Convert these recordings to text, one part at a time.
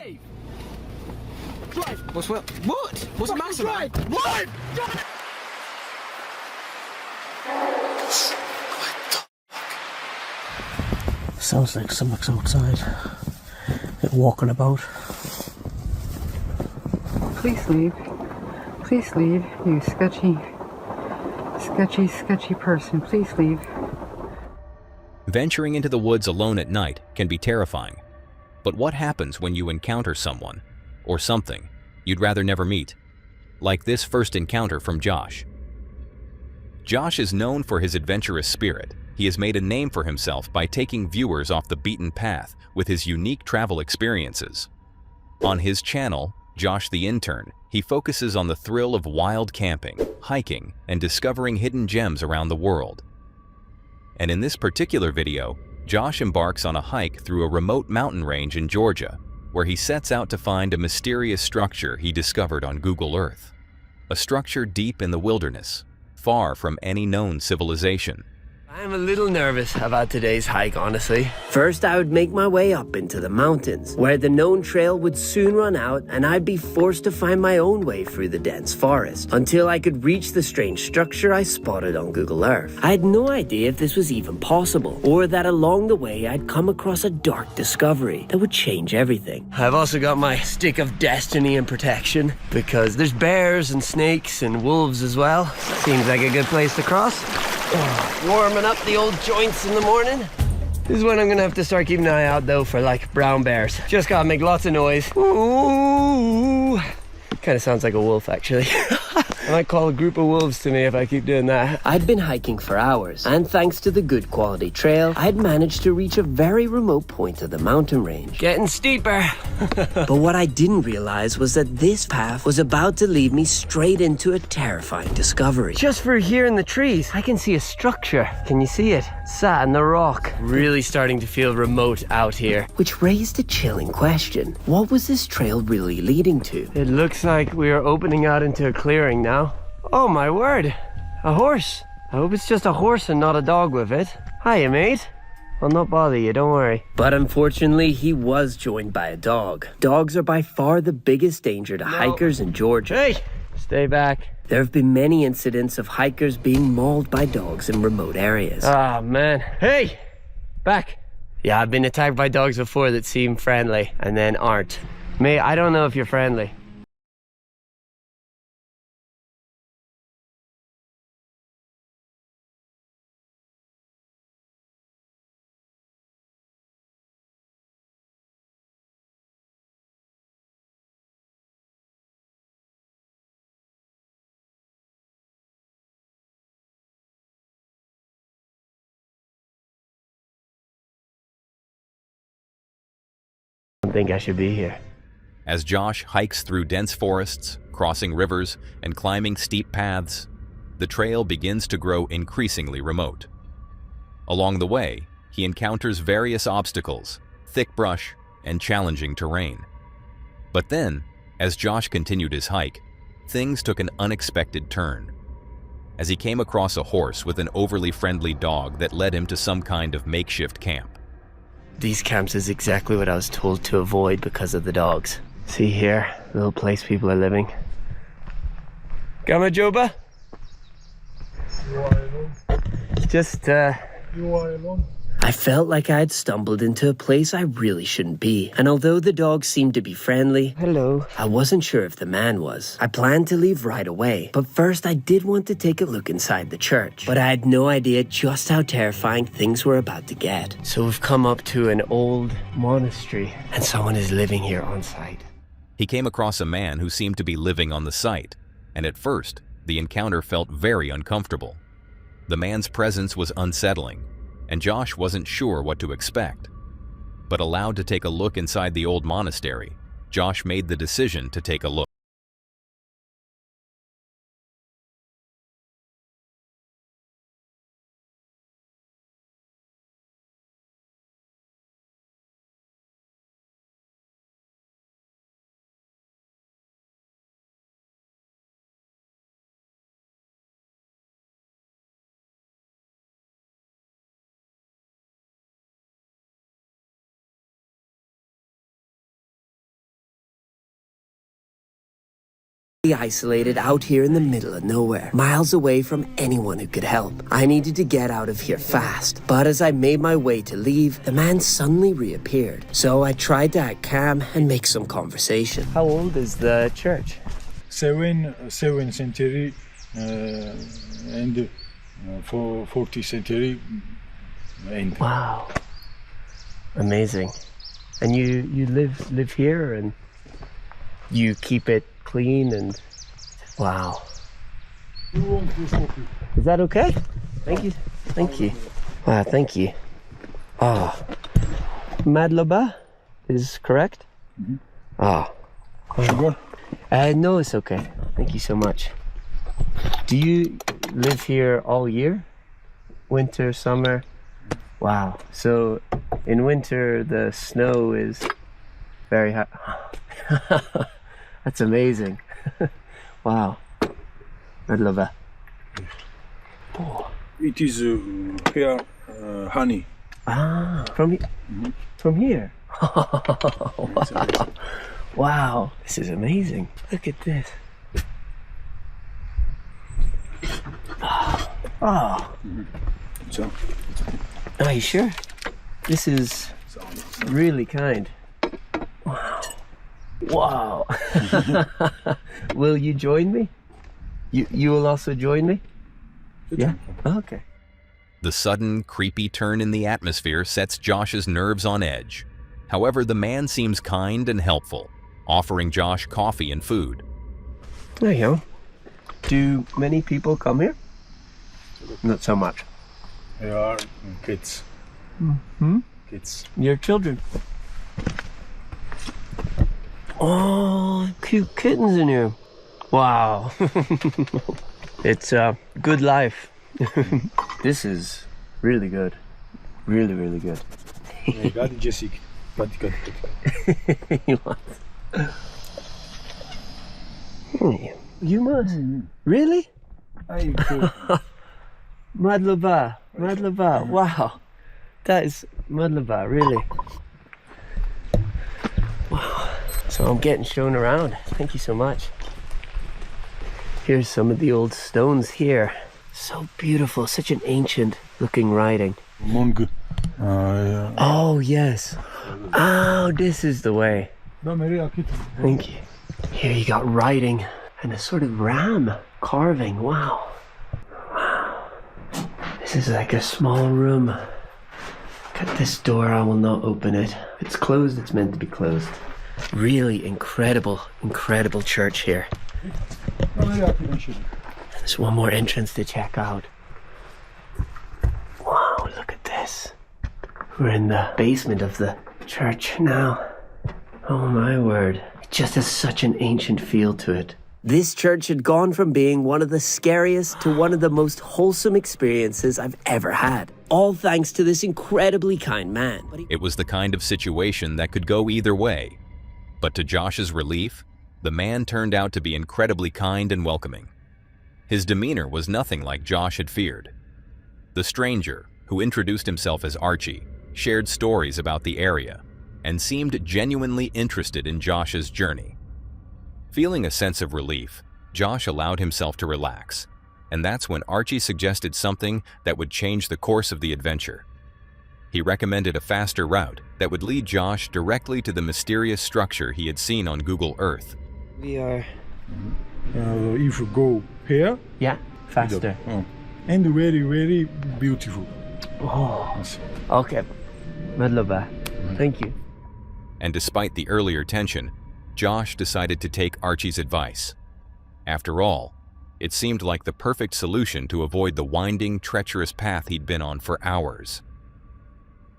Drive! Drive! What's what? What? What's the matter, man? Drive! Drive! Drive! Sounds like something's outside. They're walking about. Please leave. Please leave, you sketchy person. Please leave. Venturing into the woods alone at night can be terrifying. But what happens when you encounter someone, or something, you'd rather never meet? Like this first encounter from Josh. Josh is known for his adventurous spirit. He has made a name for himself by taking viewers off the beaten path with his unique travel experiences. On his channel, Josh the Intern, he focuses on the thrill of wild camping, hiking, and discovering hidden gems around the world. And in this particular video, Josh embarks on a hike through a remote mountain range in Georgia, where he sets out to find a mysterious structure he discovered on Google Earth. A structure deep in the wilderness, far from any known civilization. I'm a little nervous about today's hike, honestly. First, I would make my way up into the mountains, where the known trail would soon run out and I'd be forced to find my own way through the dense forest, until I could reach the strange structure I spotted on Google Earth. I had no idea if this was even possible, or that along the way I'd come across a dark discovery that would change everything. I've also got my stick of destiny and protection, because there's bears and snakes and wolves as well. Seems like a good place to cross. Warming up the old joints in the morning. This is when I'm gonna have to start keeping an eye out though for like brown bears. Just gotta make lots of noise. Ooh. Kind of sounds like a wolf actually. I might call a group of wolves to me if I keep doing that. I'd been hiking for hours, and thanks to the good quality trail, I'd managed to reach a very remote point of the mountain range. Getting steeper. But what I didn't realize was that this path was about to lead me straight into a terrifying discovery. Just for here in the trees, I can see a structure. Can you see it? Sat in the rock. Really starting to feel remote out here. Which raised a chilling question. What was this trail really leading to? It looks like we are opening out into a clearing now. Oh my word, a horse. I hope it's just a horse and not a dog with it. Hiya, mate. I'll not bother you, don't worry. But unfortunately, he was joined by a dog. Dogs are by far the biggest danger to hikers in Georgia. Hey, stay back. There have been many incidents of hikers being mauled by dogs in remote areas. Ah, man. Hey, back. Yeah, I've been attacked by dogs before that seem friendly and then aren't. Mate, I don't know if you're friendly. I don't think I should be here. As Josh hikes through dense forests, crossing rivers, and climbing steep paths, the trail begins to grow increasingly remote. Along the way, he encounters various obstacles, thick brush, and challenging terrain. But then, as Josh continued his hike, things took an unexpected turn. As he came across a horse with an overly friendly dog that led him to some kind of makeshift camp. These camps is exactly what I was told to avoid because of the dogs. See here, little place people are living. Gama Joba? You are alone. Just, You are alone. I felt like I had stumbled into a place I really shouldn't be. And although the dogs seemed to be friendly, hello, I wasn't sure if the man was. I planned to leave right away, but first I did want to take a look inside the church. But I had no idea just how terrifying things were about to get. So we've come up to an old monastery, and someone is living here on site. He came across a man who seemed to be living on the site, and at first, the encounter felt very uncomfortable. The man's presence was unsettling, and Josh wasn't sure what to expect. But allowed to take a look inside the old monastery, Josh made the decision to take a look. Isolated out here in the middle of nowhere, miles away from anyone who could help. I needed to get out of here fast, but as I made my way to leave, the man suddenly reappeared. So I tried to act calm and make some conversation. How old is the church? 7th century and 40th century end. Wow. Amazing. And you live here and you keep it clean and wow. Is that okay? Thank you. Thank you. Wow, thank you. Ah. Madloba is correct? Ah. Sugar? No, it's okay. Thank you so much. Do you live here all year? Winter, summer? Wow. So in winter the snow is very high. That's amazing. Wow. I'd love that. Oh. It is here honey. Ah, from here? Wow. Wow, this is amazing. Look at this. Oh. So, Are you sure? This is really kind. Wow. Wow. Will you join me? You will also join me? Yeah? Okay. The sudden, creepy turn in the atmosphere sets Josh's nerves on edge. However, the man seems kind and helpful, offering Josh coffee and food. There you go. Do many people come here? Not so much. there are kids. Kids. Your children. Oh, cute kittens in here. Wow. It's a good life. This is really good. Really, really good. Gadi Jessica. You must. You must. Really? Madloba. Madloba. Wow. That is Madloba, really. Wow. So I'm getting shown around. Thank you so much. Here's some of the old stones here. So beautiful. Such an ancient looking writing. Mong. Oh, yes. Oh, this is the way. Thank you. Here you got writing and a sort of ram carving. Wow. Wow. This is like a small room. Cut this door, I will not open it. If it's closed, it's meant to be closed. Really incredible, incredible church here. There's one more entrance to check out. Wow, look at this. We're in the basement of the church now. Oh my word. It just has such an ancient feel to it. This church had gone from being one of the scariest to one of the most wholesome experiences I've ever had. All thanks to this incredibly kind man. It was the kind of situation that could go either way. But to Josh's relief, the man turned out to be incredibly kind and welcoming. His demeanor was nothing like Josh had feared. The stranger, who introduced himself as Archie, shared stories about the area and seemed genuinely interested in Josh's journey. Feeling a sense of relief, Josh allowed himself to relax, and that's when Archie suggested something that would change the course of the adventure. He recommended a faster route that would lead Josh directly to the mysterious structure he had seen on Google Earth. We are... If you go here, Yeah, faster. and very, very beautiful. Oh, okay. Madloba. Thank you. And despite the earlier tension, Josh decided to take Archie's advice. After all, it seemed like the perfect solution to avoid the winding, treacherous path he'd been on for hours.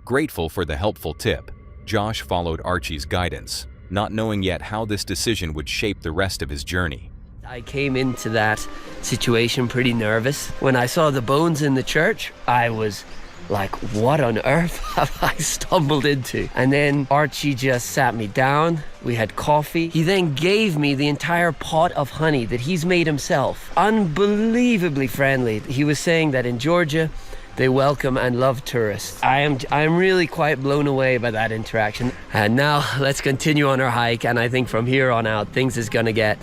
Grateful for the helpful tip, Josh followed Archie's guidance, not knowing yet how this decision would shape the rest of his journey. I came into that situation pretty nervous. When I saw the bones in the church, I was like, what on earth have I stumbled into? And then Archie just sat me down. We had coffee. He then gave me the entire pot of honey that he's made himself. Unbelievably friendly. He was saying that in Georgia, they welcome and love tourists. I'm really quite blown away by that interaction. And now let's continue on our hike. And I think from here on out, things is gonna get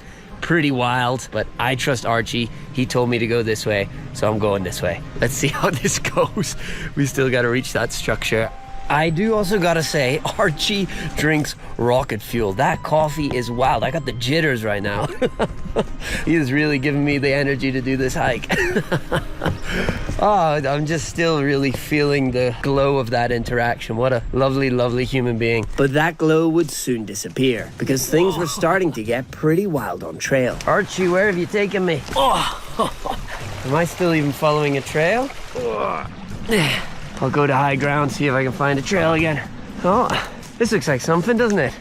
pretty wild, but I trust Archie. He told me to go this way, so I'm going this way. Let's see how this goes. We still gotta reach that structure. I do also gotta say, Archie drinks rocket fuel. That coffee is wild. I got the jitters right now. He is really giving me the energy to do this hike. Oh, I'm just still really feeling the glow of that interaction. What a lovely, lovely human being. But that glow would soon disappear because things were starting to get pretty wild on trail. Archie, where have you taken me? Am I still even following a trail? I'll go to high ground, see if I can find a trail again. Oh, this looks like something, doesn't it?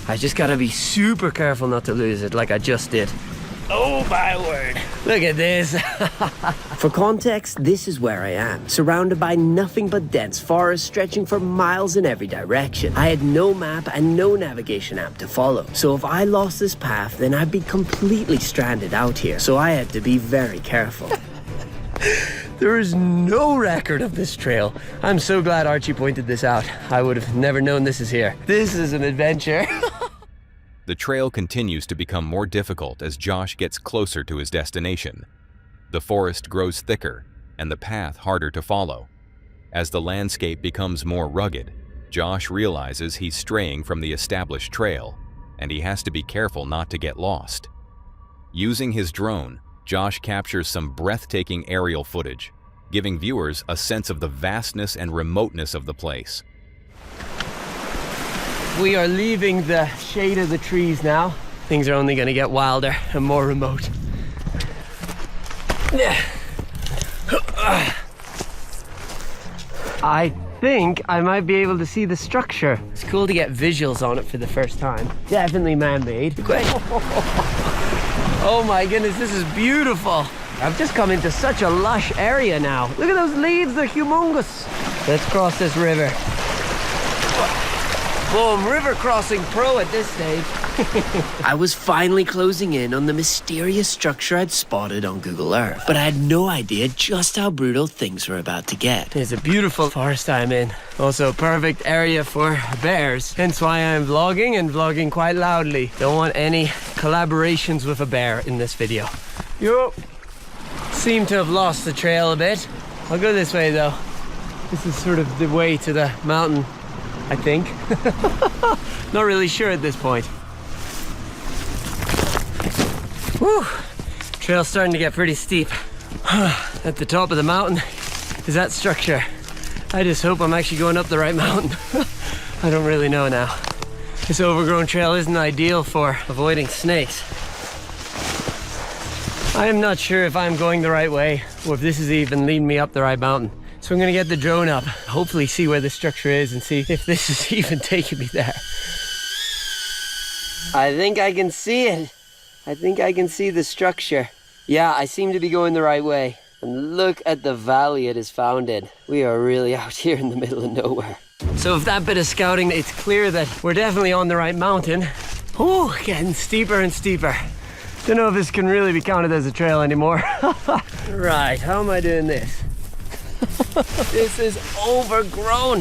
I just gotta be super careful not to lose it like I just did. Oh my word. Look at this. For context, this is where I am, surrounded by nothing but dense forest stretching for miles in every direction. I had no map and no navigation app to follow, so if I lost this path, then I'd be completely stranded out here. So I had to be very careful. There is no record of this trail. I'm so glad Archie pointed this out. I would have never known this is here. This is an adventure. The trail continues to become more difficult as Josh gets closer to his destination. The forest grows thicker and the path harder to follow. As the landscape becomes more rugged, Josh realizes he's straying from the established trail, and he has to be careful not to get lost. Using his drone, Josh captures some breathtaking aerial footage, giving viewers a sense of the vastness and remoteness of the place. We are leaving the shade of the trees now. Things are only going to get wilder and more remote. I think I might be able to see the structure. It's cool to get visuals on it for the first time. Definitely man-made. Oh my goodness, this is beautiful. I've just come into such a lush area now. Look at those leaves, they're humongous. Let's cross this river. Boom, river crossing pro at this stage. I was finally closing in on the mysterious structure I'd spotted on Google Earth, but I had no idea just how brutal things were about to get. It's a beautiful forest I'm in. Also a perfect area for bears, hence why I'm vlogging and vlogging quite loudly. Don't want any collaborations with a bear in this video. Yo! Seem to have lost the trail a bit. I'll go this way though. This is sort of the way to the mountain, I think. Not really sure at this point. Whew, trail's starting to get pretty steep. At the top of the mountain is that structure. I just hope I'm actually going up the right mountain. I don't really know now. This overgrown trail isn't ideal for avoiding snakes. I am not sure if I'm going the right way or if this is even leading me up the right mountain. So I'm gonna get the drone up, hopefully see where the structure is and see if this is even taking me there. I think I can see it. I think I can see the structure. Yeah, I seem to be going the right way. And look at the valley it is found in. We are really out here in the middle of nowhere. So with that bit of scouting, it's clear that we're definitely on the right mountain. Oh, getting steeper and steeper. Don't know if this can really be counted as a trail anymore. Right, how am I doing this? This is overgrown.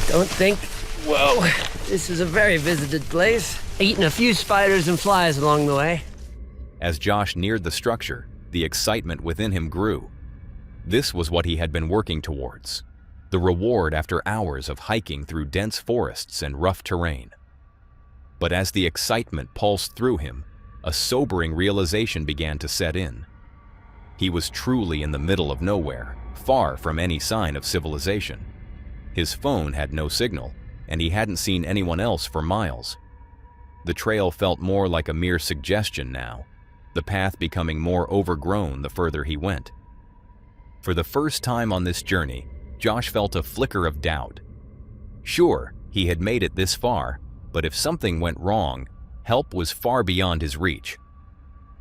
Don't think, whoa, this is a very visited place. Eaten a few spiders and flies along the way. As Josh neared the structure, the excitement within him grew. This was what he had been working towards, the reward after hours of hiking through dense forests and rough terrain. But as the excitement pulsed through him, a sobering realization began to set in. He was truly in the middle of nowhere, far from any sign of civilization. His phone had no signal, and he hadn't seen anyone else for miles. The trail felt more like a mere suggestion now, the path becoming more overgrown the further he went. For the first time on this journey, Josh felt a flicker of doubt. Sure, he had made it this far, but if something went wrong, help was far beyond his reach.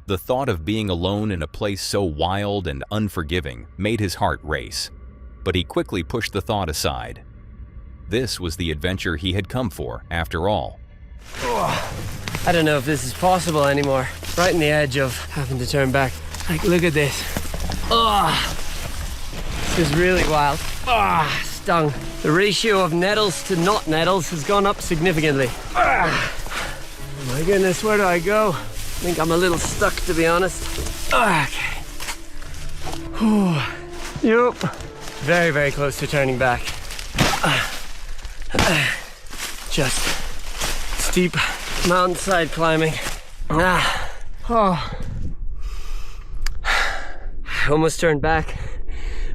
The thought of being alone in a place so wild and unforgiving made his heart race, but he quickly pushed the thought aside. This was the adventure he had come for, after all. I don't know if this is possible anymore. Right on the edge of having to turn back. Like, look at this. This is really wild. Stung. The ratio of nettles to not nettles has gone up significantly. my goodness, where do I go? I think I'm a little stuck, to be honest. Okay. Whew. Yup. Very, very close to turning back. Just steep mountainside climbing. Almost turned back.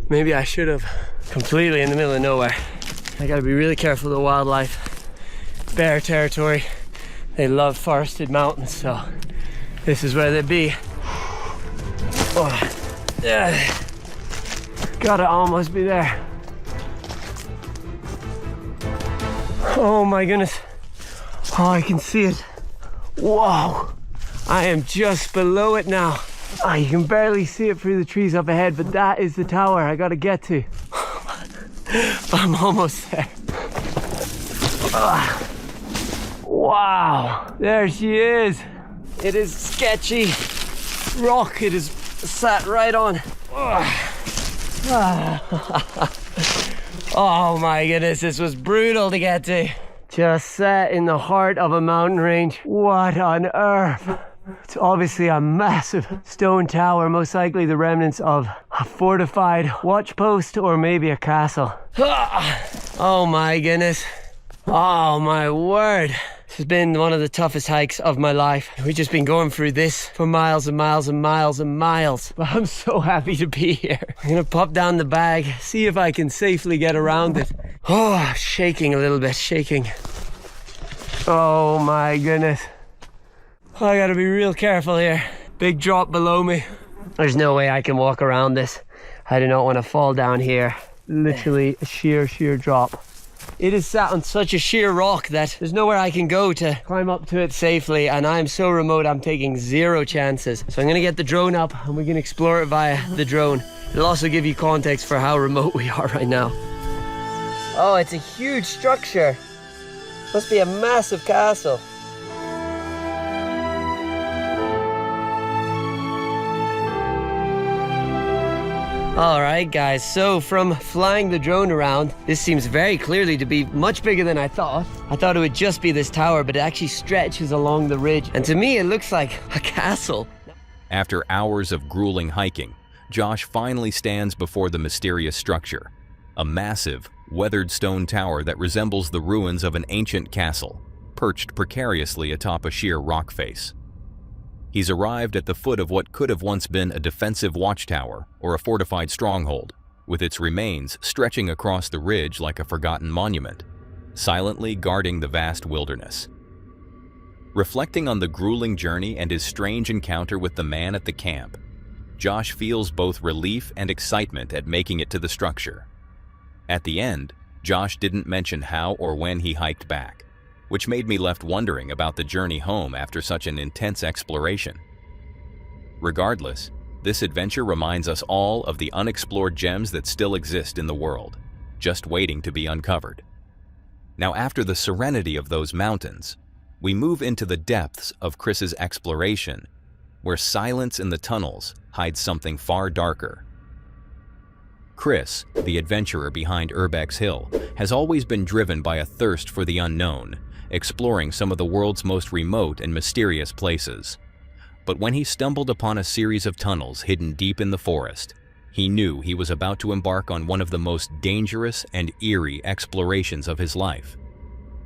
Maybe I should have. Completely in the middle of nowhere. I gotta be really careful of the wildlife. Bear territory. They love forested mountains, so this is where they be. Gotta almost be there. Oh my goodness. Oh, I can see it. Whoa. I am just below it now. Oh, you can barely see it through the trees up ahead, but that is the tower I gotta get to. I'm almost there. Wow, there she is. It is sketchy rock. It is sat right on. Oh my goodness, this was brutal to get to. Just sat in the heart of a mountain range. What on earth? It's obviously a massive stone tower, most likely the remnants of a fortified watch post or maybe a castle. Oh my goodness. Oh my word. This has been one of the toughest hikes of my life. We've just been going through this for miles and miles and miles and miles. But I'm so happy to be here. I'm gonna pop down the bag, see if I can safely get around it. Oh, shaking a little bit, shaking. Oh my goodness. I gotta be real careful here. Big drop below me. There's no way I can walk around this. I do not want to fall down here. Literally a sheer drop. It is sat on such a sheer rock that there's nowhere I can go to climb up to it safely, and I'm so remote I'm taking zero chances. So I'm gonna get the drone up and we can explore it via the drone. It'll also give you context for how remote we are right now. Oh, it's a huge structure. Must be a massive castle. Alright guys, so from flying the drone around, this seems very clearly to be much bigger than I thought. I thought it would just be this tower, but it actually stretches along the ridge. And to me, it looks like a castle. After hours of grueling hiking, Josh finally stands before the mysterious structure. A massive, weathered stone tower that resembles the ruins of an ancient castle, perched precariously atop a sheer rock face. He's arrived at the foot of what could have once been a defensive watchtower or a fortified stronghold, with its remains stretching across the ridge like a forgotten monument, silently guarding the vast wilderness. Reflecting on the grueling journey and his strange encounter with the man at the camp, Josh feels both relief and excitement at making it to the structure. At the end, Josh didn't mention how or when he hiked back, which made me left wondering about the journey home after such an intense exploration. Regardless, this adventure reminds us all of the unexplored gems that still exist in the world, just waiting to be uncovered. Now, after the serenity of those mountains, we move into the depths of Chris's exploration, where silence in the tunnels hides something far darker. Chris, the adventurer behind Urbex Hill, has always been driven by a thirst for the unknown, exploring some of the world's most remote and mysterious places. But when he stumbled upon a series of tunnels hidden deep in the forest, he knew he was about to embark on one of the most dangerous and eerie explorations of his life.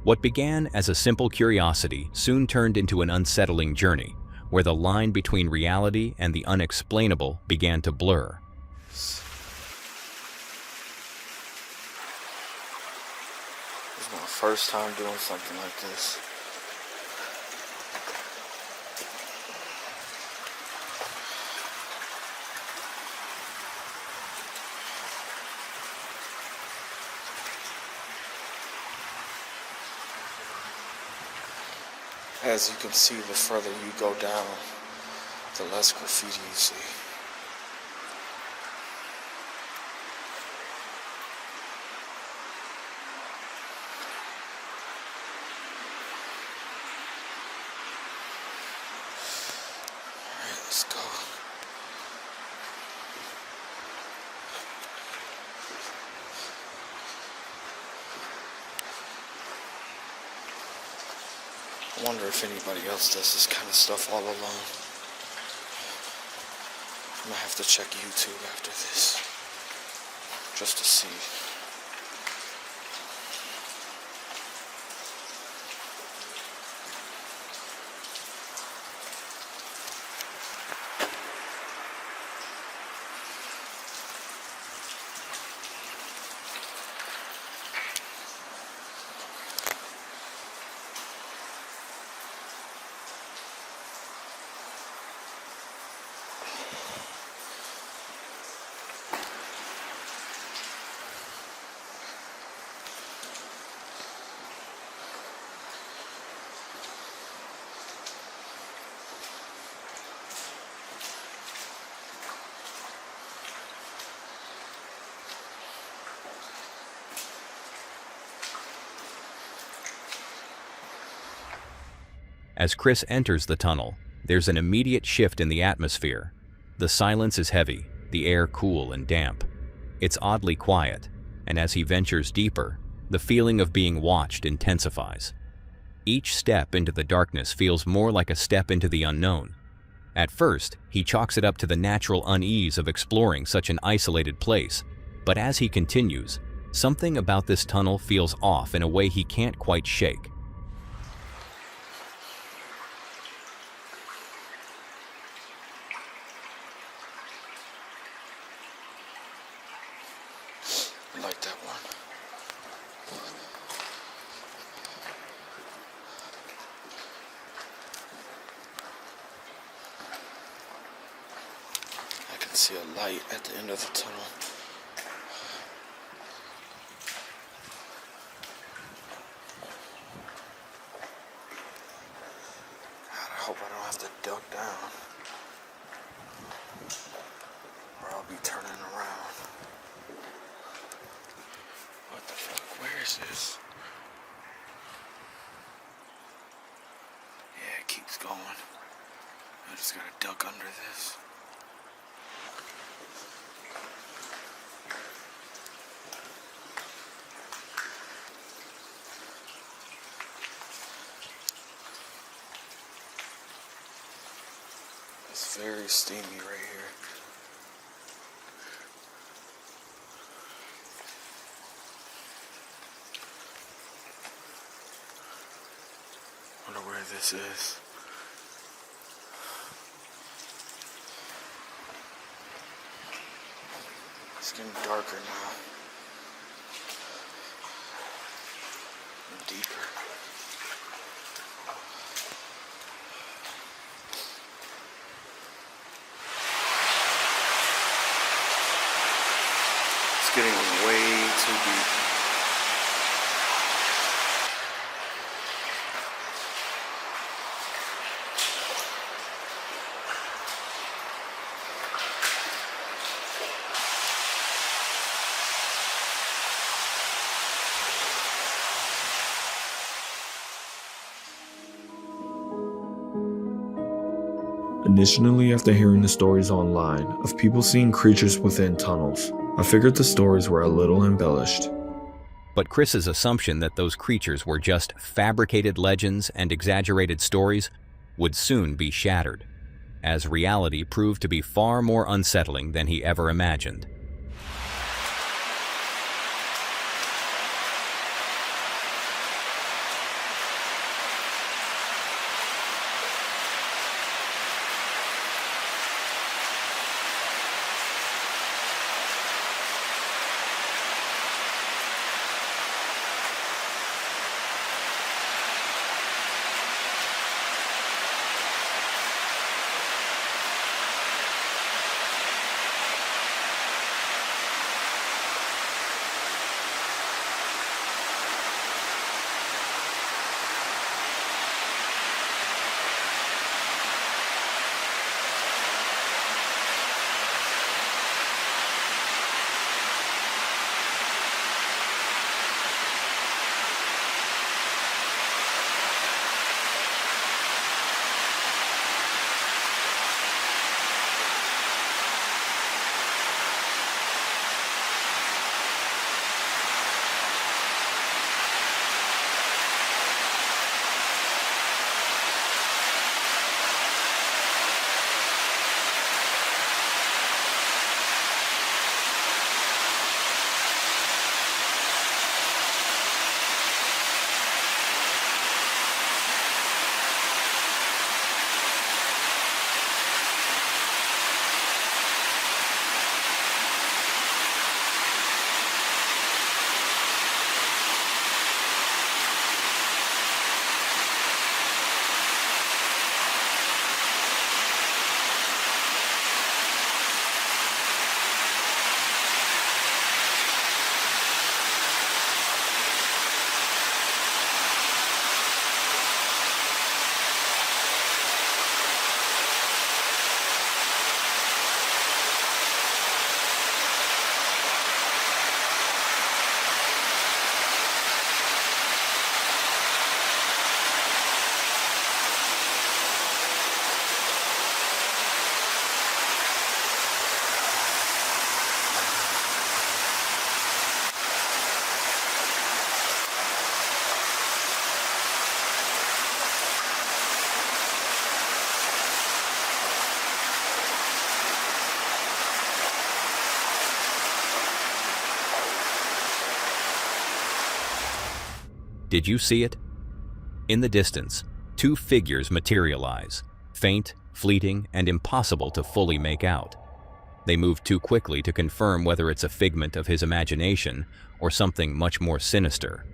What began as a simple curiosity soon turned into an unsettling journey, where the line between reality and the unexplainable began to blur. This is my first time doing something like this. As you can see, the further you go down, the less graffiti you see. Alright, let's go. I wonder if anybody else does this kind of stuff all alone. I might have to check YouTube after this, just to see. As Chris enters the tunnel, there's an immediate shift in the atmosphere. The silence is heavy, the air cool and damp. It's oddly quiet, and as he ventures deeper, the feeling of being watched intensifies. Each step into the darkness feels more like a step into the unknown. At first, he chalks it up to the natural unease of exploring such an isolated place, but as he continues, something about this tunnel feels off in a way he can't quite shake. I like that one. I can see a light at the end of the tunnel. God, I hope I don't have to duck down, or I'll be turning around. What the fuck? Where is this? Yeah, it keeps going. I just gotta duck under this. It's very steamy right here. Wonder where this is. It's getting darker now. And deeper. It's getting way too deep. Initially, after hearing the stories online of people seeing creatures within tunnels, I figured the stories were a little embellished. But Chris's assumption that those creatures were just fabricated legends and exaggerated stories would soon be shattered, as reality proved to be far more unsettling than he ever imagined. Did you see it? In the distance, two figures materialize, faint, fleeting, and impossible to fully make out. They move too quickly to confirm whether it's a figment of his imagination or something much more sinister.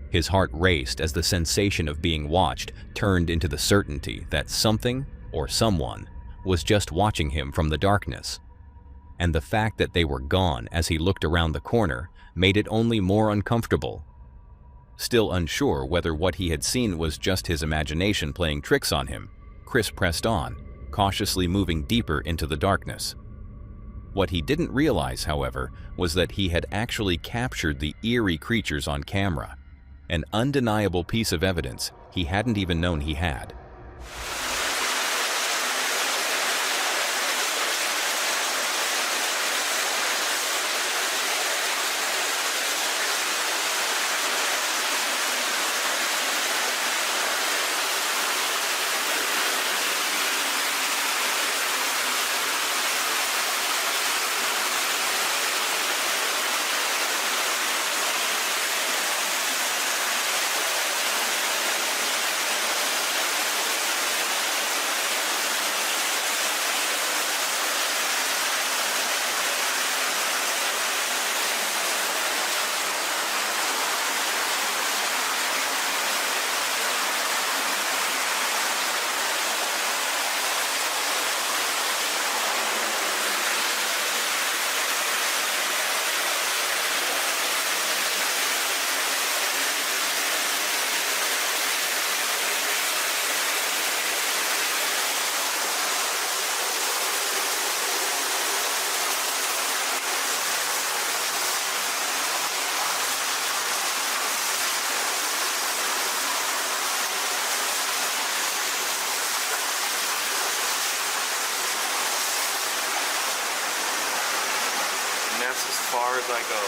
His heart raced as the sensation of being watched turned into the certainty that something or someone was just watching him from the darkness. And the fact that they were gone as he looked around the corner made it only more uncomfortable. Still unsure whether what he had seen was just his imagination playing tricks on him, Chris pressed on, cautiously moving deeper into the darkness. What he didn't realize, however, was that he had actually captured the eerie creatures on camera, an undeniable piece of evidence he hadn't even known he had. That's as far as I go.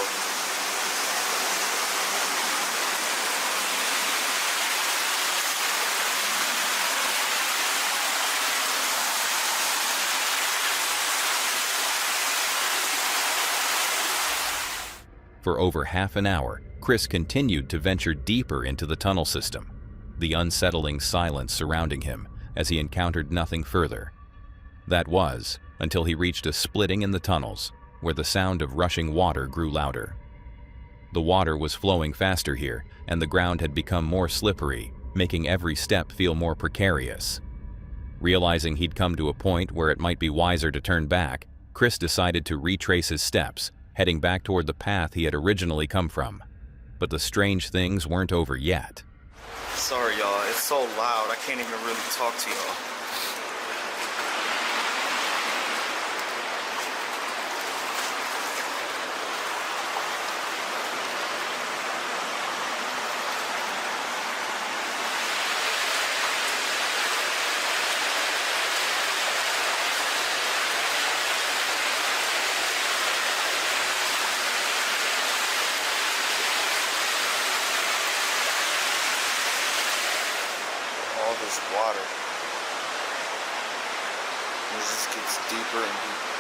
For over half an hour, Chris continued to venture deeper into the tunnel system, the unsettling silence surrounding him as he encountered nothing further. That was, until he reached a splitting in the tunnels, where the sound of rushing water grew louder. The water was flowing faster here, and the ground had become more slippery, making every step feel more precarious. Realizing he'd come to a point where it might be wiser to turn back, Chris decided to retrace his steps, heading back toward the path he had originally come from. But the strange things weren't over yet. Sorry, y'all. It's so loud. I can't even really talk to y'all. This water. It just gets deeper and deeper.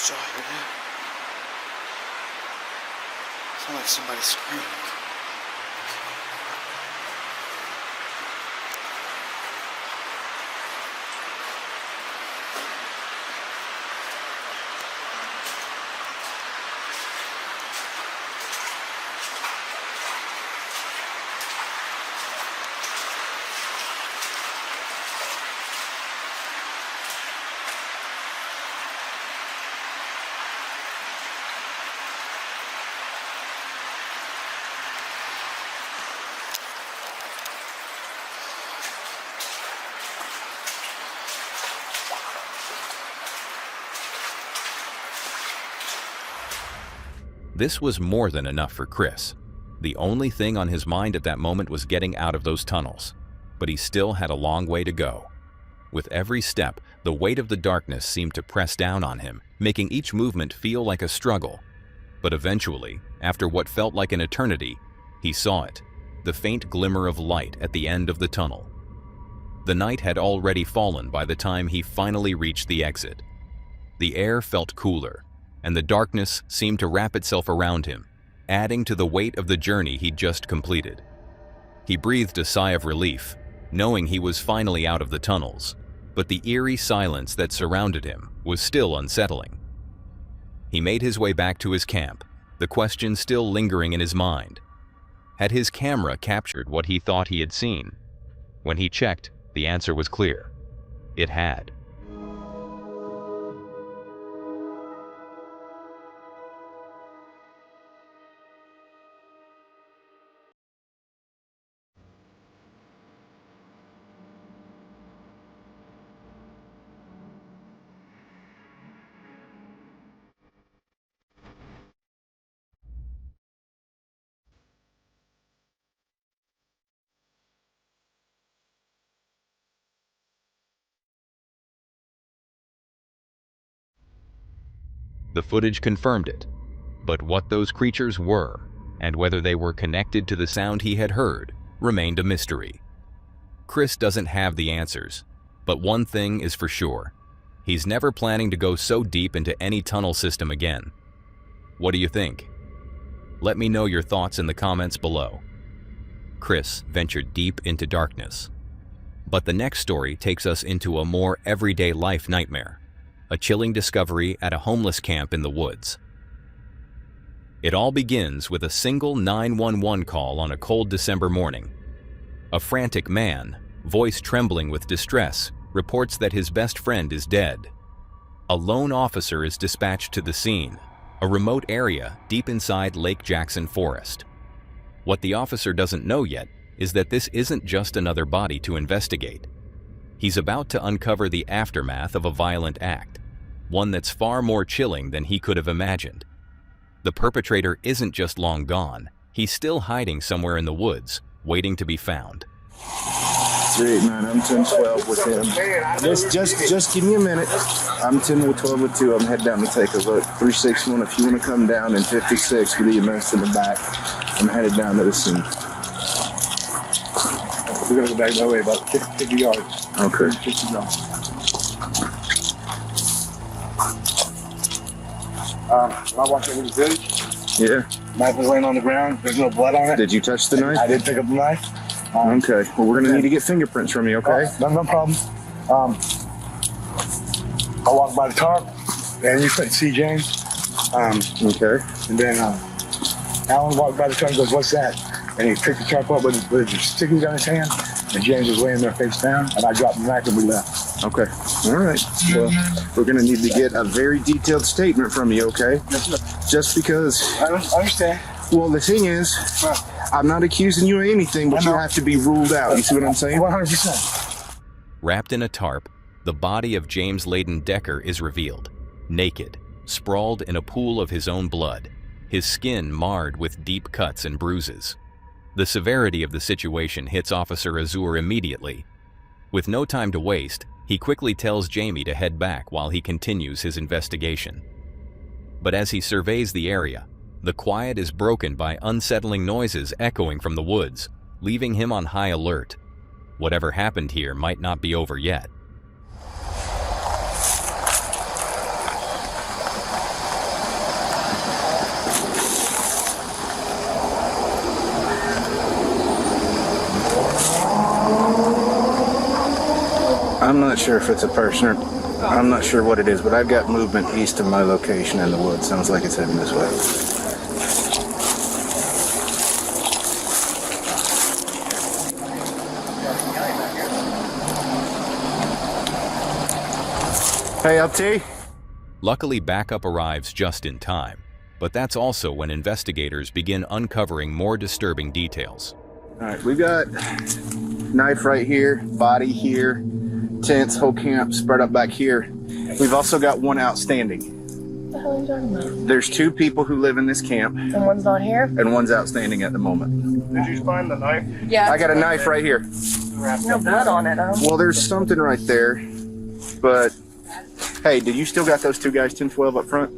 Did y'all hear that? Sounded like somebody screamed. This was more than enough for Chris. The only thing on his mind at that moment was getting out of those tunnels, but he still had a long way to go. With every step, the weight of the darkness seemed to press down on him, making each movement feel like a struggle. But eventually, after what felt like an eternity, he saw it, the faint glimmer of light at the end of the tunnel. The night had already fallen by the time he finally reached the exit. The air felt cooler, and the darkness seemed to wrap itself around him, adding to the weight of the journey he'd just completed. He breathed a sigh of relief, knowing he was finally out of the tunnels, but the eerie silence that surrounded him was still unsettling. He made his way back to his camp, the question still lingering in his mind. Had his camera captured what he thought he had seen? When he checked, the answer was clear. It had. The footage confirmed it, but what those creatures were, and whether they were connected to the sound he had heard, remained a mystery. Chris doesn't have the answers, but one thing is for sure. He's never planning to go so deep into any tunnel system again. What do you think? Let me know your thoughts in the comments below. Chris ventured deep into darkness. But the next story takes us into a more everyday life nightmare. A chilling discovery at a homeless camp in the woods. It all begins with a single 911 call on a cold December morning. A frantic man, voice trembling with distress, reports that his best friend is dead. A lone officer is dispatched to the scene, a remote area deep inside Lake Jackson Forest. What the officer doesn't know yet is that this isn't just another body to investigate. He's about to uncover the aftermath of a violent act, one that's far more chilling than he could have imagined. The perpetrator isn't just long gone, he's still hiding somewhere in the woods, waiting to be found. 389, I'm 1012 with him. Just give me a minute. I'm 1012 with two. I'm heading down to take a look. 361, if you want to come down, and 56 with EMS in the back. I'm headed down to the scene. We're going to go back that way, about 50 yards. Okay. 50 yards. When I walked into the village, Yeah. knife was laying on the ground. There's no blood on it. Did you touch the knife? I did pick up the knife. Okay. Well, we're going to need to get fingerprints from you, okay? No problem. I walked by the tarp, and you couldn't see James. Okay. And then Alan walked by the tarp and goes, "What's that?" And he picked the tarp up with his sticky gun in his hand, and James was laying there face down, and I dropped the knife and we left. Okay. All right. Well, we're going to need to get a very detailed statement from you, okay? Yes, sir. Just because... I understand. Well, the thing is, I'm not accusing you of anything, but you have to be ruled out. You see what I'm saying? 100%. Wrapped in a tarp, the body of James Layden Decker is revealed, naked, sprawled in a pool of his own blood, his skin marred with deep cuts and bruises. The severity of the situation hits Officer Azur immediately. With no time to waste, he quickly tells Jamie to head back while he continues his investigation. But as he surveys the area, the quiet is broken by unsettling noises echoing from the woods, leaving him on high alert. Whatever happened here might not be over yet. I'm not sure if it's a person or... I'm not sure what it is, but I've got movement east of my location in the woods. Sounds like it's heading this way. Hey, LT. Luckily, backup arrives just in time, but that's also when investigators begin uncovering more disturbing details. All right, we've got knife right here, body here, tents, whole camp spread up back here. We've also got one outstanding. the hell are you talking about? There's 2 people who live in this camp, And one's not here? and one's outstanding at the moment. Did you find the knife? Yeah. I got a knife right here. No blood on it, Well, there's something right there, but hey, did you still got those 2 guys 10-12 up front?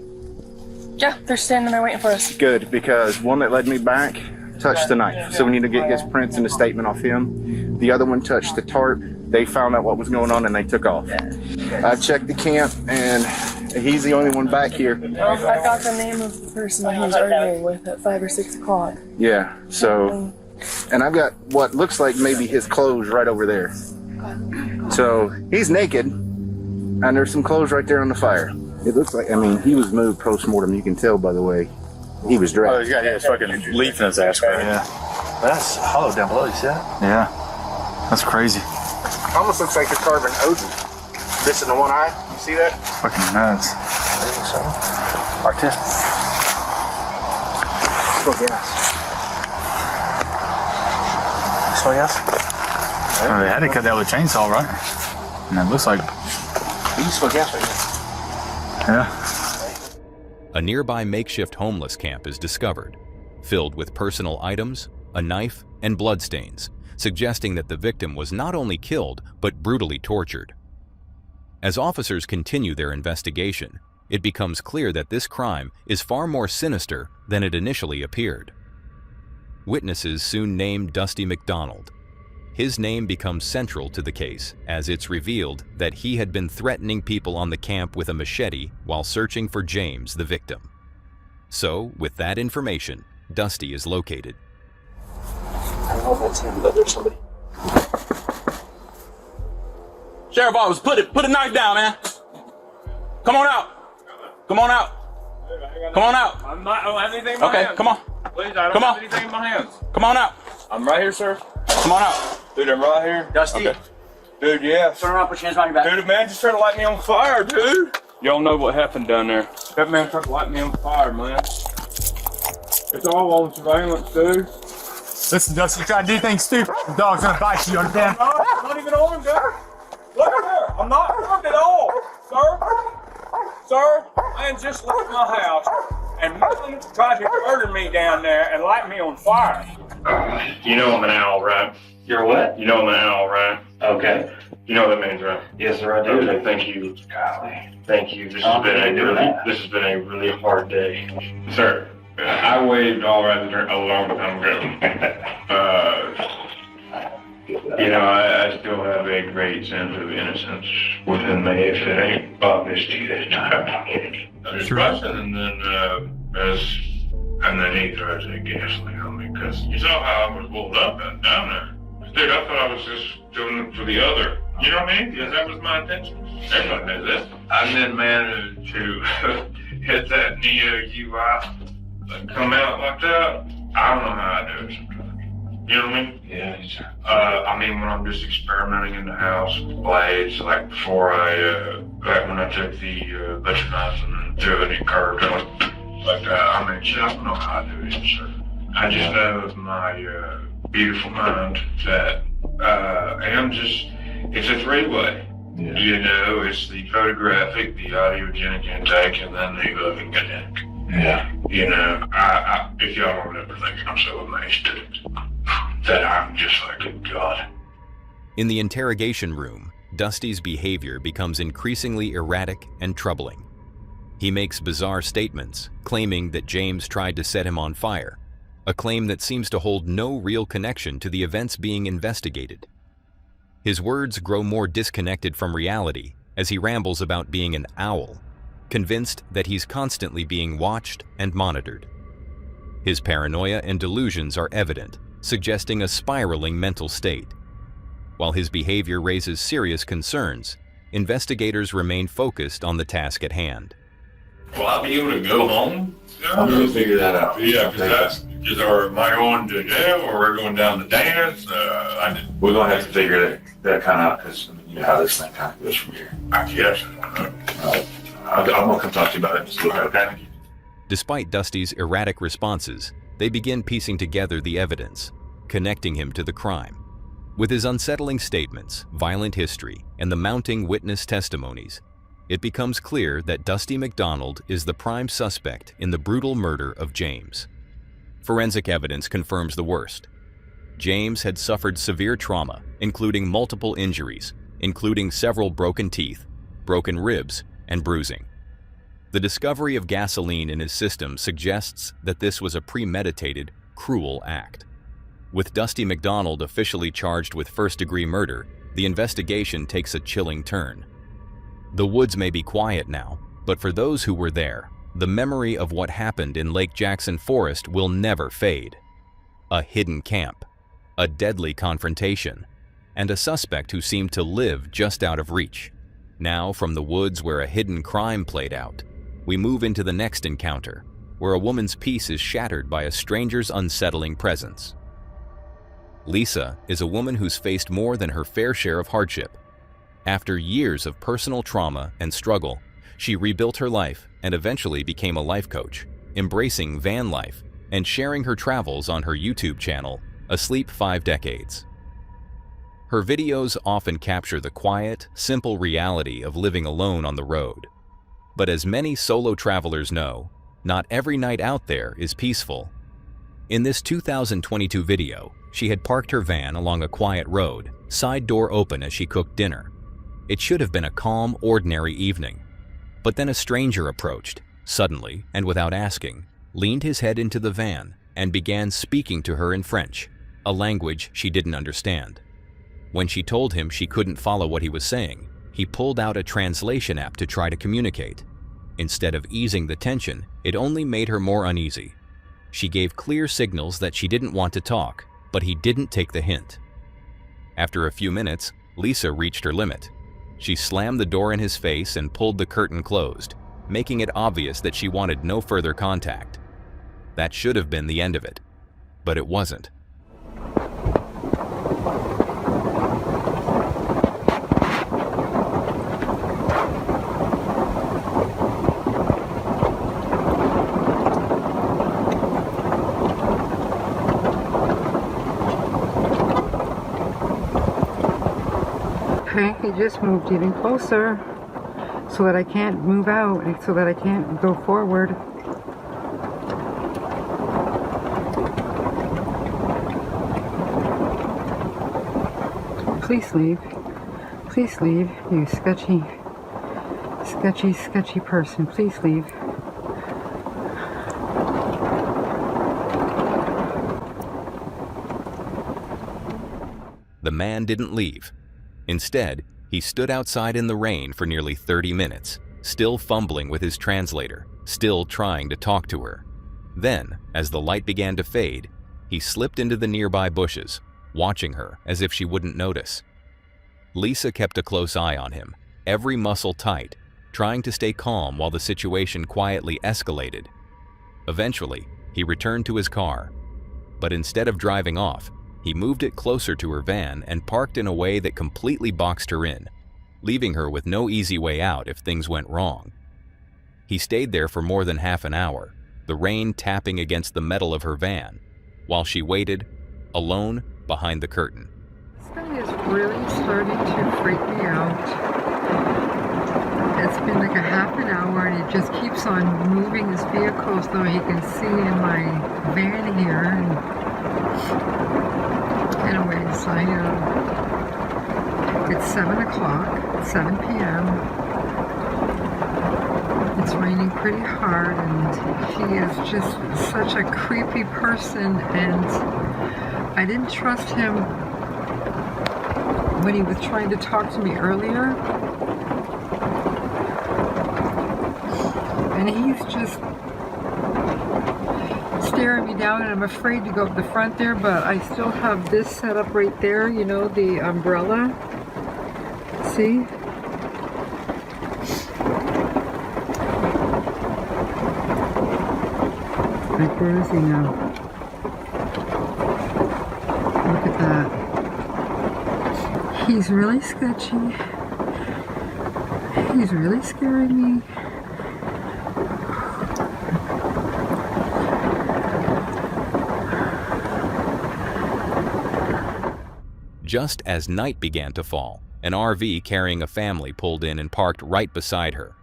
Yeah, they're standing there waiting for us. Good, because one that led me back touched the knife, so we need to get his prints and a statement off him. The other one touched the tarp. They found out what was going on and they took off. I checked the camp and he's the only one back here. Well, I got the name of the person that he was arguing with at 5 or 6 o'clock. Yeah, so, and I've got what looks like maybe his clothes right over there. So he's naked and there's some clothes right there on the fire. It looks like, I mean, he was moved post-mortem. You can tell by the way he was dressed. Oh, he's got his fucking leaf in his ass crack. Yeah. That's hollow down below, you see that? Yeah. That's crazy. Almost looks like they're carving Odin. Missing the one eye. You see that? Fucking nuts. Artistic. Smell gas. Smell gas? Oh, they had to cut that with a chainsaw, right? And it looks like... You smell gas right here. Yeah. A nearby makeshift homeless camp is discovered, filled with personal items, a knife, and bloodstains, suggesting that the victim was not only killed, but brutally tortured. As officers continue their investigation, it becomes clear that this crime is far more sinister than it initially appeared. Witnesses soon named Dusty McDonald. His name becomes central to the case, as it's revealed that he had been threatening people on the camp with a machete while searching for James, the victim. So, with that information, Dusty is located. I don't know if that's him, but there's somebody. Sheriff Office, put a knife down, man. Come on out. Come on out. Come on out. I don't have anything in my Okay, hands. come on. Please, I don't Come on. have anything in my hands. Come on out. I'm right here, sir. Come on out. Dude, I'm right here. Dusty, Okay. Dude, yeah. turn around, put your hands behind your back. Dude, the man just tried to light me on fire, dude. Y'all know what happened down there. That man tried to light me on fire, man. It's all on surveillance, dude. Listen, Dusty, you try to do things stupid, the dog's gonna bite you, you understand? I'm not even armed, dude. Look at there. I'm not armed at all, sir. Sir, man just left my house and man tried to murder me down there and light me on fire. You know I'm an owl, right? You're what? You know I'm an owl, right? Okay. You know what that means, right? Yes, sir, I do. Okay, thank you. Golly. Thank you. This has been a really hard day. Sir, I waved all right there a long time ago. You know, I still have a great sense of innocence within me, if it ain't obvious to you this time. I was rushing, and then he throws that gasoline on me, because you saw how I was rolled up and down there. Dude, I thought I was just doing it for the other. You know what I mean? Because that was my intention. Everybody knows this. I then managed to hit that Neo UI and come out like that. I don't know how I do it sometimes. You know what I mean? Yeah. I mean, when I'm just experimenting in the house with blades, like before back when I took the butcher knife and threw it in curved like that. I mean, shit, I don't know how I do it, sir. I just know with my beautiful mind that it's a three-way. Yeah. You know, it's the photographic, the audiogenic intake, and then the loving-genic. Yeah. You know, I if y'all don't ever think I'm so amazed that I'm just like a god. In the interrogation room, Dusty's behavior becomes increasingly erratic and troubling. He makes bizarre statements, claiming that James tried to set him on fire, a claim that seems to hold no real connection to the events being investigated. His words grow more disconnected from reality as he rambles about being an owl, convinced that he's constantly being watched and monitored. His paranoia and delusions are evident, suggesting a spiraling mental state. While his behavior raises serious concerns, investigators remain focused on the task at hand. Will I be able to go home? I'm going to figure that out. Yeah, because am I going to jail or we're going down to dance? We're going to have to figure that kind of out because you know how this thing kind of goes from here. I guess. I'm going to come talk to you about it. Just look at it. Despite Dusty's erratic responses, they begin piecing together the evidence, connecting him to the crime. With his unsettling statements, violent history, and the mounting witness testimonies, it becomes clear that Dusty McDonald is the prime suspect in the brutal murder of James. Forensic evidence confirms the worst. James had suffered severe trauma, including multiple injuries, including several broken teeth, broken ribs, and bruising. The discovery of gasoline in his system suggests that this was a premeditated, cruel act. With Dusty McDonald officially charged with first-degree murder, the investigation takes a chilling turn. The woods may be quiet now, but for those who were there, the memory of what happened in Lake Jackson Forest will never fade. A hidden camp, a deadly confrontation, and a suspect who seemed to live just out of reach. Now, from the woods where a hidden crime played out, we move into the next encounter, where a woman's peace is shattered by a stranger's unsettling presence. Lisa is a woman who's faced more than her fair share of hardship. After years of personal trauma and struggle, she rebuilt her life and eventually became a life coach, embracing van life and sharing her travels on her YouTube channel, Asleep 5 Decades. Her videos often capture the quiet, simple reality of living alone on the road. But as many solo travelers know, not every night out there is peaceful. In this 2022 video, she had parked her van along a quiet road, side door open as she cooked dinner. It should have been a calm, ordinary evening. But then a stranger approached, suddenly and without asking, leaned his head into the van and began speaking to her in French, a language she didn't understand. When she told him she couldn't follow what he was saying, he pulled out a translation app to try to communicate. Instead of easing the tension, it only made her more uneasy. She gave clear signals that she didn't want to talk, but he didn't take the hint. After a few minutes, Lisa reached her limit. She slammed the door in his face and pulled the curtain closed, making it obvious that she wanted no further contact. That should have been the end of it, but it wasn't. He just moved even closer so that I can't move out and so that I can't go forward. Please leave. Please leave, you sketchy person. Please leave. The man didn't leave. Instead, he stood outside in the rain for nearly 30 minutes, still fumbling with his translator, still trying to talk to her. Then, as the light began to fade, he slipped into the nearby bushes, watching her as if she wouldn't notice. Lisa kept a close eye on him, every muscle tight, trying to stay calm while the situation quietly escalated. Eventually, he returned to his car, but instead of driving off, he moved it closer to her van and parked in a way that completely boxed her in, leaving her with no easy way out if things went wrong. He stayed there for more than half an hour, the rain tapping against the metal of her van, while she waited, alone, behind the curtain. This guy is really starting to freak me out. It's been like a half an hour and he just keeps on moving his vehicle so he can see in my van here. Anyways, it's 7 o'clock, 7 p.m. It's raining pretty hard and he is just such a creepy person, and I didn't trust him when he was trying to talk to me earlier. And he's just staring me down, and I'm afraid to go up the front there, but I still have this set up right there, you know, the umbrella. See? Like, where is he now? Look at that. He's really sketchy. He's really scaring me. Just as night began to fall, an RV carrying a family pulled in and parked right beside her.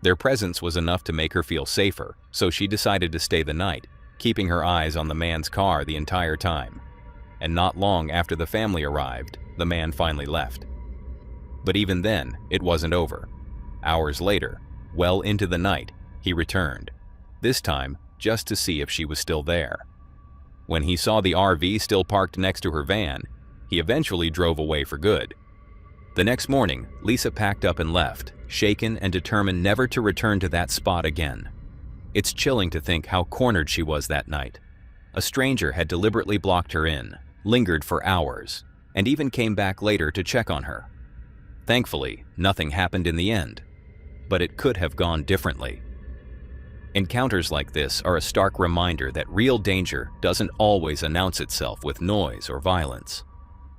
Their presence was enough to make her feel safer, so she decided to stay the night, keeping her eyes on the man's car the entire time. And not long after the family arrived, the man finally left. But even then, it wasn't over. Hours later, well into the night, he returned, this time just to see if she was still there. When he saw the RV still parked next to her van, he eventually drove away for good. The next morning, Lisa packed up and left, shaken and determined never to return to that spot again. It's chilling to think how cornered she was that night. A stranger had deliberately blocked her in, lingered for hours, and even came back later to check on her. Thankfully, nothing happened in the end, but it could have gone differently. Encounters like this are a stark reminder that real danger doesn't always announce itself with noise or violence.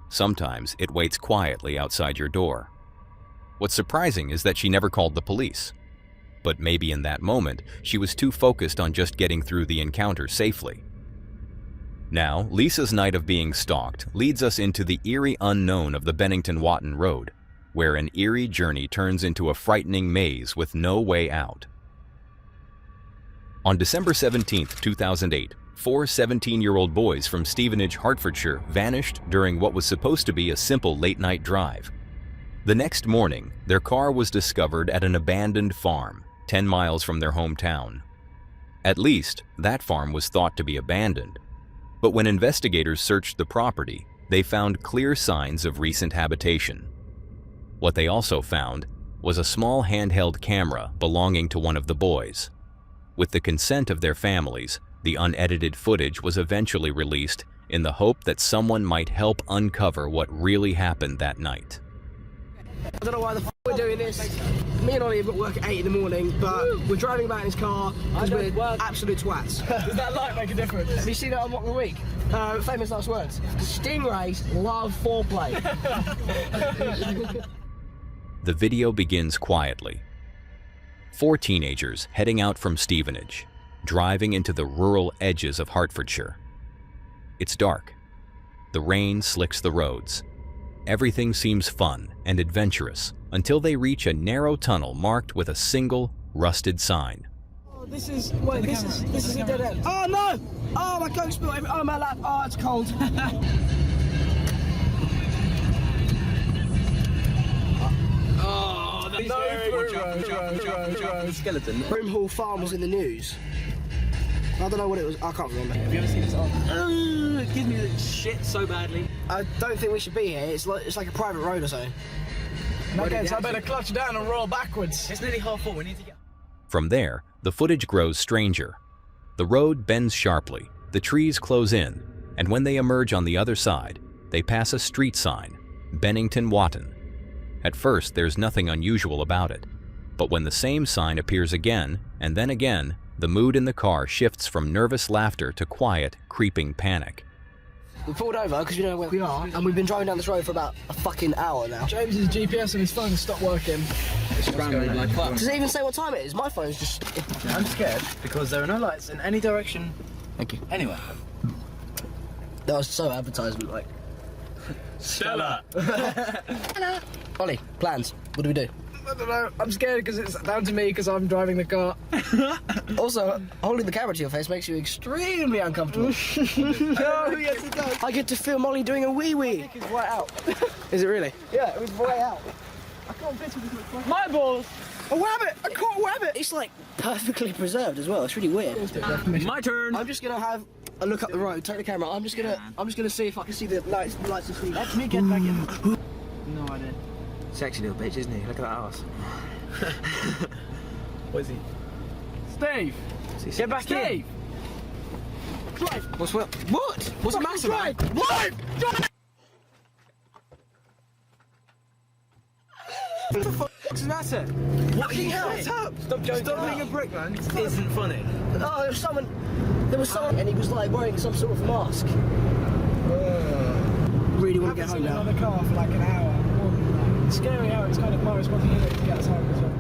Sometimes it waits quietly outside your door. What's surprising is that she never called the police. But maybe in that moment, she was too focused on just getting through the encounter safely. Now, Lisa's night of being stalked leads us into the eerie unknown of the Bennington-Watton Road, where an eerie journey turns into a frightening maze with no way out. On December 17, 2008, 4 17-year-old boys from Stevenage, Hertfordshire vanished during what was supposed to be a simple late-night drive. The next morning, their car was discovered at an abandoned farm, 10 miles from their hometown. At least, that farm was thought to be abandoned. But when investigators searched the property, they found clear signs of recent habitation. What they also found was a small handheld camera belonging to one of the boys. With the consent of their families, the unedited footage was eventually released in the hope that someone might help uncover what really happened that night. I don't know why the f we're doing this. Me and Ollie have got work at 8 in the morning, but we're driving about in his car because we're absolute twats. Does that light make a difference? Have you seen it on What the Week? Famous last words. Stingrays love foreplay. The video begins quietly. 4 teenagers heading out from Stevenage, driving into the rural edges of Hertfordshire. It's dark. The rain slicks the roads. Everything seems fun and adventurous until they reach a narrow tunnel marked with a single rusted sign. Oh, this is a dead end. Oh no! Oh, my coat spilled. Oh, my lap. Oh, it's cold. Oh, that's no skeleton. Broomhall Farm was in the news. I don't know what it was. I can't remember. Have you ever seen this on? It gives me the shit so badly. I don't think we should be here. It's like a private road or something. Okay, so I better clutch down and roll backwards. It's nearly half full. We need to get. From there, the footage grows stranger. The road bends sharply, the trees close in, and when they emerge on the other side, they pass a street sign, Bennington-Watton. At first, there's nothing unusual about it, but when the same sign appears again, and then again, the mood in the car shifts from nervous laughter to quiet, creeping panic. We pulled over because we know where we are, and we've been driving down this road for about a fucking hour now. James's GPS on his phone has stopped working. It's rambling like fuck. Does it even say what time it is? My phone's just... I'm scared because there are no lights in any direction. Thank you. Anyway. That was so advertisement, like... Stella! Hello. Ollie, plans. What do we do? I don't know. I'm scared because it's down to me because I'm driving the car. Also, holding the camera to your face makes you extremely uncomfortable. Oh, yes it does. I get to film Ollie doing a wee-wee. It's right out. Is it really? Yeah, it was way out. I can't fit it. My balls! A rabbit! I caught a rabbit! It's like perfectly preserved as well. It's really weird. My turn. I'm just gonna have a look up the road. Take the camera. I'm just gonna see if I can see the lights of street. Let me get back in. No idea. Sexy little bitch, isn't he? Look at that ass. What is he? Steve! Get back in! Drive! What's what? What? What's the matter, man? Drive! Drive! What the fuck is the matter? What are you doing? Shut up! Stop joking. Stop being a prick, man. It isn't funny. Oh, there was someone, and he was like wearing some sort of mask. Really want to get home now. On the car for like an hour. It's scary how it's kind of my responsibility to get us home as well.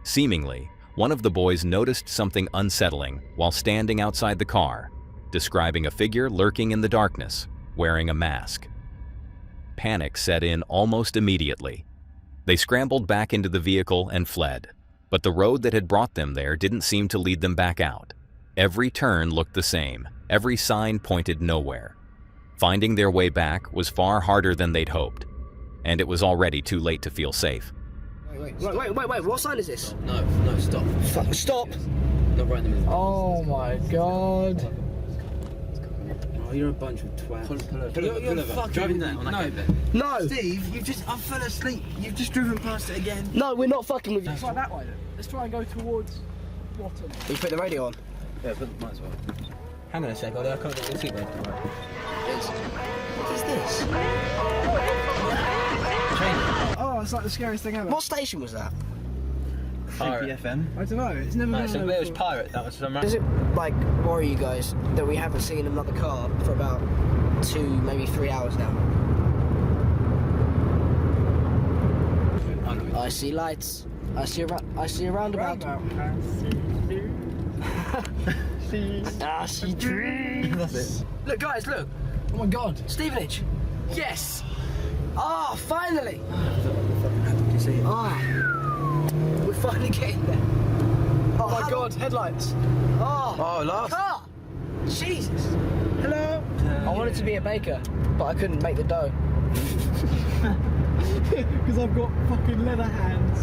Seemingly, one of the boys noticed something unsettling while standing outside the car, describing a figure lurking in the darkness, wearing a mask. Panic set in almost immediately. They scrambled back into the vehicle and fled, but the road that had brought them there didn't seem to lead them back out. Every turn looked the same, every sign pointed nowhere. Finding their way back was far harder than they'd hoped, and it was already too late to feel safe. Wait, what sign is this? No, stop. Stop! Not right in the middle. Oh my god. Oh, you're a bunch of twats. Pull over. fucking... Driving that on that No. bit. No! Steve, I fell asleep. You've just driven past it again. No, we're not fucking with you. Let's try that way then. Let's try and go towards Watton. You put the radio on? Yeah, but might as well. Hang on a sec, I can't get the seatbelt. What is this? Oh, it's like the scariest thing ever. What station was that? Pirate. FM. I don't know, it's never been It was Pirate, that was some... Does it, like, worry you guys that we haven't seen another car for about 2, maybe 3 hours now? I see lights. I see a roundabout. I see trees. That's it. Look, guys, look. Oh my god. Stevenage. Yes. Ah, finally. Ah, we're finally getting there. Oh my god, headlights. Oh, last. car. Jesus. Hello. I wanted to be a baker, but I couldn't make the dough. Because I've got fucking leather hands.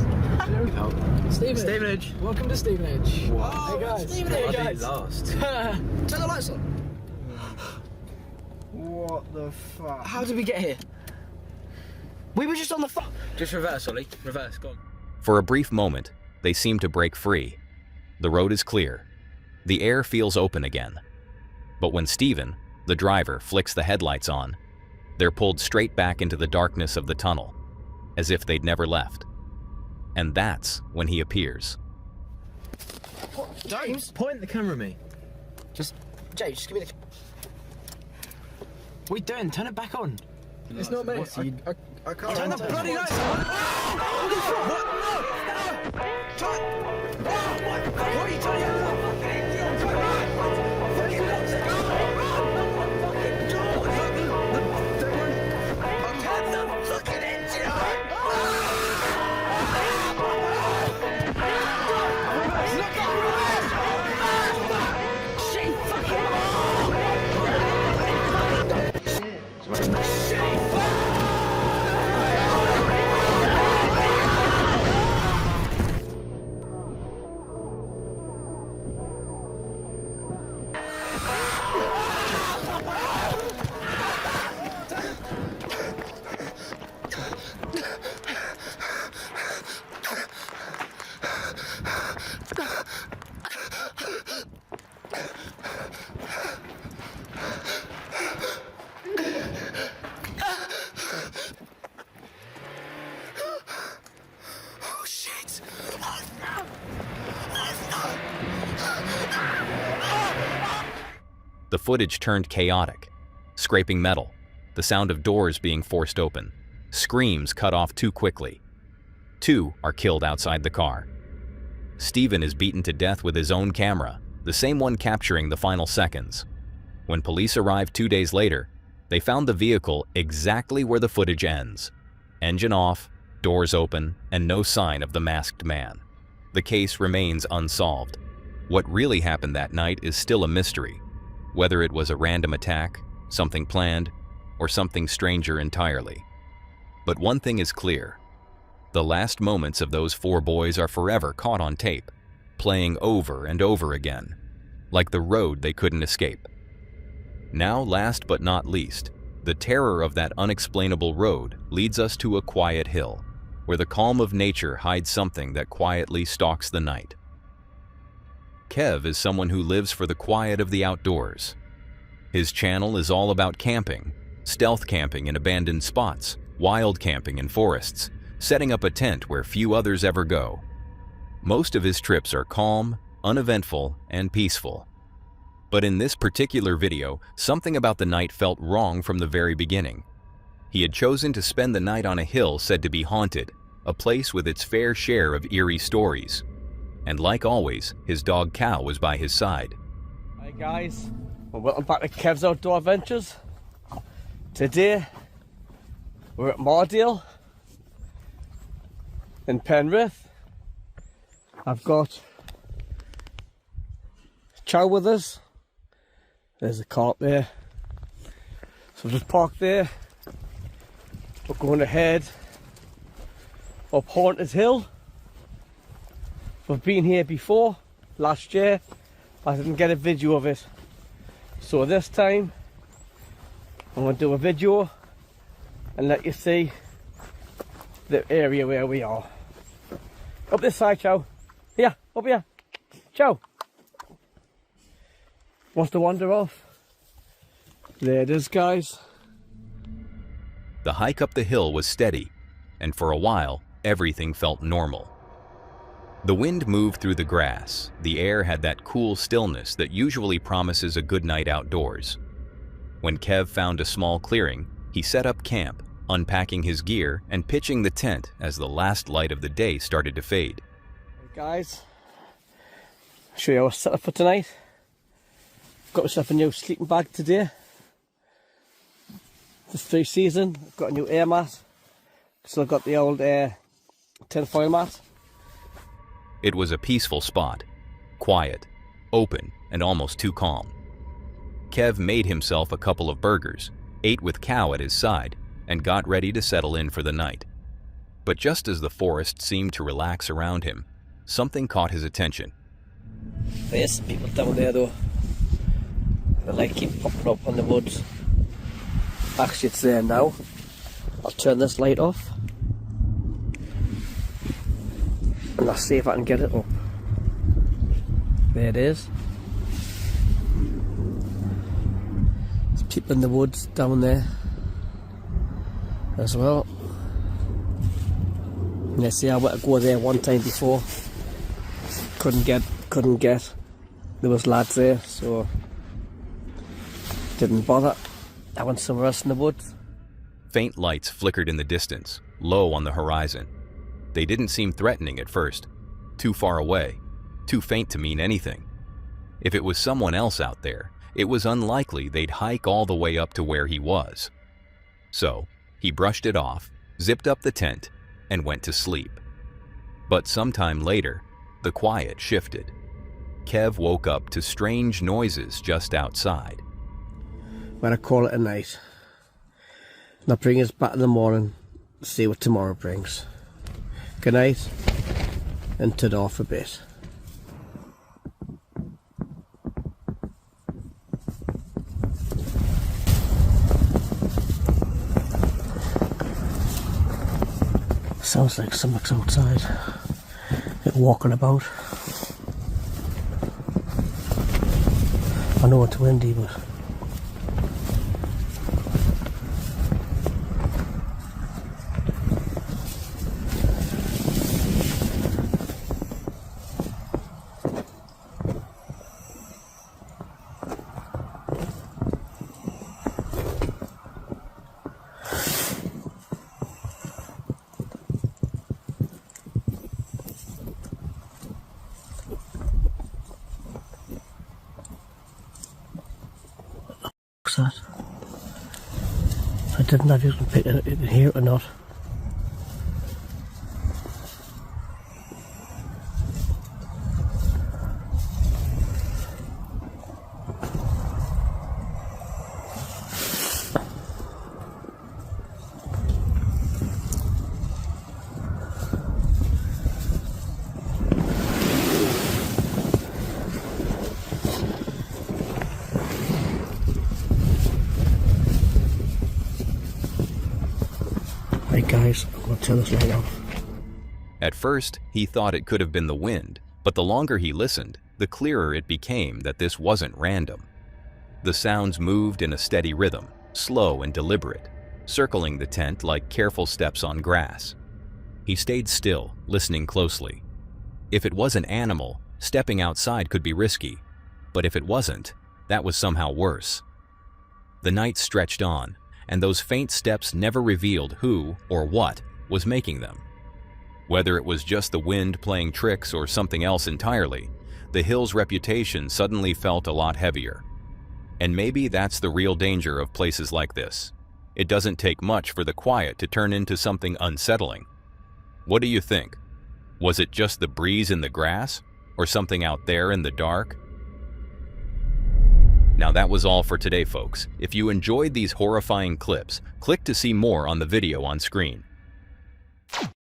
Stevenage. Welcome to Stevenage. Wow. Hey guys. Hey guys. Last. Turn the lights on. What the fuck? How did we get here? We were just on the phone. Just reverse, Ollie. Reverse, go on. For a brief moment, they seem to break free. The road is clear. The air feels open again. But when Steven, the driver, flicks the headlights on, they're pulled straight back into the darkness of the tunnel, as if they'd never left. And that's when he appears. James? Point the camera at me. James, just give me the... What are you doing? Turn it back on. It's not me. I can't. Turn the bloody lights on! What? What are you doing? The footage turned chaotic. Scraping metal, the sound of doors being forced open, screams cut off too quickly. 2 are killed outside the car. Steven is beaten to death with his own camera, the same one capturing the final seconds. When police arrived 2 days later, they found the vehicle exactly where the footage ends. Engine off, doors open, and no sign of the masked man. The case remains unsolved. What really happened that night is still a mystery. Whether it was a random attack, something planned, or something stranger entirely. But one thing is clear. The last moments of those 4 boys are forever caught on tape, playing over and over again, like the road they couldn't escape. Now, last but not least, the terror of that unexplainable road leads us to a quiet hill, where the calm of nature hides something that quietly stalks the night. Kev is someone who lives for the quiet of the outdoors. His channel is all about camping, stealth camping in abandoned spots, wild camping in forests, setting up a tent where few others ever go. Most of his trips are calm, uneventful, and peaceful. But in this particular video, something about the night felt wrong from the very beginning. He had chosen to spend the night on a hill said to be haunted, a place with its fair share of eerie stories. And like always, his dog Cal was by his side. Hey guys, well, welcome back to Kev's Outdoor Adventures. Today, We're at Mardale in Penrith. I've got Chow with us. There's a car up there. So we've just parked there. We're going ahead up Haunted Hill. We've been here before, last year. I didn't get a video of it. So this time, I'm going to do a video and let you see the area where we are. Up this side, Chow. Here, up here. Chow. Wants to wander off. There it is, guys. The hike up the hill was steady, and for a while, everything felt normal. The wind moved through the grass. The air had that cool stillness that usually promises a good night outdoors. When Kev found a small clearing, he set up camp, unpacking his gear and pitching the tent as the last light of the day started to fade. Hey guys, I'll show you our setup for tonight. Got myself a new sleeping bag today. This free season, I've got a new air mat. Still got the old tinfoil mat. It was a peaceful spot, quiet, open, and almost too calm. Kev made himself a couple of burgers, ate with Cow at his side, and got ready to settle in for the night. But just as the forest seemed to relax around him, something caught his attention. There's some people down there though. The light keep popping up on the woods. Actually it's there now. I'll turn this light off. And I'll see if I can get it up. There it is. There's people in the woods down there as well. And you see I went to go there one time before. Couldn't get. There was lads there, so didn't bother. I went somewhere else in the woods. Faint lights flickered in the distance, low on the horizon. They didn't seem threatening at first. Too far away, too faint to mean anything. If it was someone else out there, it was unlikely they'd hike all the way up to where he was. So, he brushed it off, zipped up the tent, and went to sleep. But sometime later, the quiet shifted. Kev woke up to strange noises just outside. I'm gonna call it a night. And I'll bring us back in the morning, see what tomorrow brings. Good night, and ta-da for a bit. Sounds like something's outside. They're walking about. I know it's windy, but that. I didn't know if you can pick it in here or not. Right guys, I'm going to turn this light off. At first, he thought it could have been the wind, but the longer he listened, the clearer it became that this wasn't random. The sounds moved in a steady rhythm, slow and deliberate, circling the tent like careful steps on grass. He stayed still, listening closely. If it was an animal, stepping outside could be risky, but if it wasn't, that was somehow worse. The night stretched on, and those faint steps never revealed who or what was making them. Whether it was just the wind playing tricks or something else entirely, the hill's reputation suddenly felt a lot heavier. And maybe that's the real danger of places like this. It doesn't take much for the quiet to turn into something unsettling. What do you think? Was it just the breeze in the grass, or something out there in the dark? Now that was all for today, folks. If you enjoyed these horrifying clips, click to see more on the video on screen.